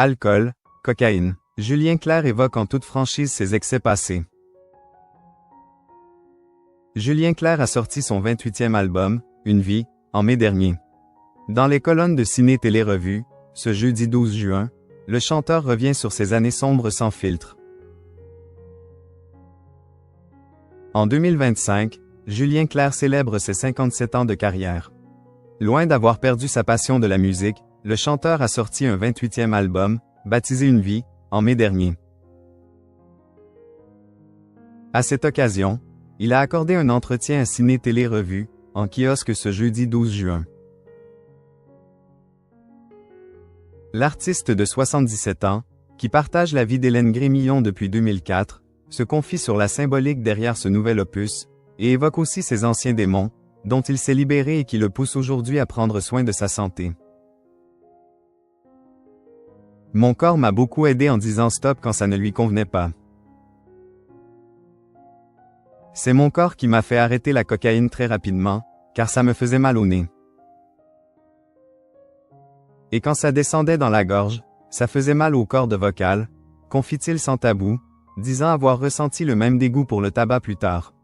Alcool, cocaïne. Julien Clerc évoque en toute franchise ses excès passés. Julien Clerc a sorti son 28e album, Une vie, en mai dernier. Dans les colonnes de Ciné Télé Revue, ce jeudi 12 juin, le chanteur revient sur ses années sombres sans filtre. En 2025, Julien Clerc célèbre ses 57 ans de carrière. Loin d'avoir perdu sa passion de la musique, le chanteur a sorti un 28e album, baptisé Une vie, en mai dernier. À cette occasion, il a accordé un entretien à Ciné Télé Revue, en kiosque ce jeudi 12 juin. L'artiste de 77 ans, qui partage la vie d'Hélène Grémillon depuis 2004, se confie sur la symbolique derrière ce nouvel opus, et évoque aussi ses anciens démons, dont il s'est libéré et qui le poussent aujourd'hui à prendre soin de sa santé. Mon corps m'a beaucoup aidé en disant stop quand ça ne lui convenait pas. C'est mon corps qui m'a fait arrêter la cocaïne très rapidement, car ça me faisait mal au nez. Et quand ça descendait dans la gorge, ça faisait mal aux cordes vocales, confie-t-il sans tabou, disant avoir ressenti le même dégoût pour le tabac plus tard.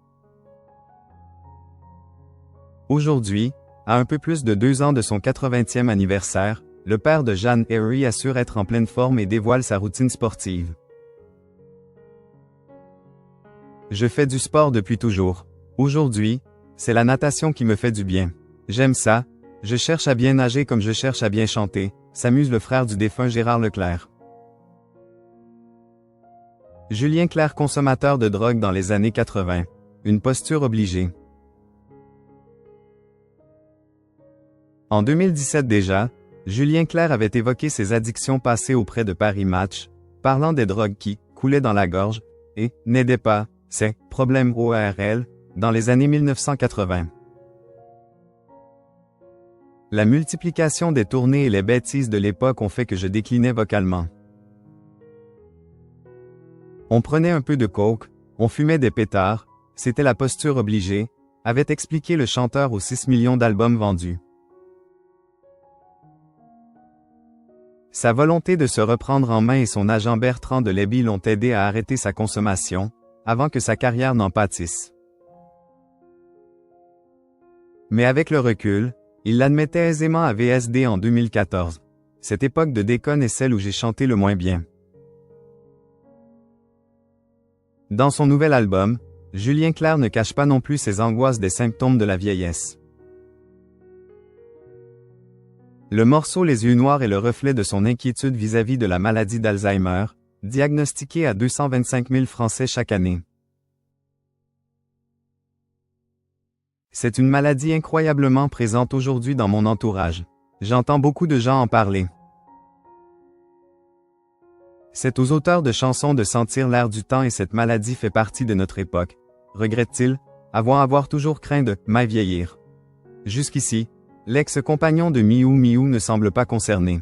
Aujourd'hui, à un peu plus de 2 ans de son 80e anniversaire, le père de Jeanne Harry assure être en pleine forme et dévoile sa routine sportive. Je fais du sport depuis toujours. Aujourd'hui, c'est la natation qui me fait du bien. J'aime ça, je cherche à bien nager comme je cherche à bien chanter, s'amuse le frère du défunt Gérard Leclerc. Julien Clerc consommateur de drogue dans les années 80. Une posture obligée. En 2017 déjà, Julien Clerc avait évoqué ses addictions passées auprès de Paris Match, parlant des drogues qui coulaient dans la gorge et n'aidaient pas ses problèmes ORL dans les années 1980. La multiplication des tournées et les bêtises de l'époque ont fait que je déclinais vocalement. On prenait un peu de coke, on fumait des pétards, c'était la posture obligée, avait expliqué le chanteur aux 6 millions d'albums vendus. Sa volonté de se reprendre en main et son agent Bertrand de Léby l'ont aidé à arrêter sa consommation, avant que sa carrière n'en pâtisse. Mais avec le recul, il l'admettait aisément à VSD en 2014. Cette époque de déconne est celle où j'ai chanté le moins bien. Dans son nouvel album, Julien Clerc ne cache pas non plus ses angoisses des symptômes de la vieillesse. Le morceau Les yeux noirs est le reflet de son inquiétude vis-à-vis de la maladie d'Alzheimer, diagnostiquée à 225 000 Français chaque année. C'est une maladie incroyablement présente aujourd'hui dans mon entourage. J'entends beaucoup de gens en parler. C'est aux auteurs de chansons de sentir l'air du temps et cette maladie fait partie de notre époque, regrette-t-il, avoir toujours craint de mal vieillir. Jusqu'ici, l'ex-compagnon de Miou Miou ne semble pas concerné.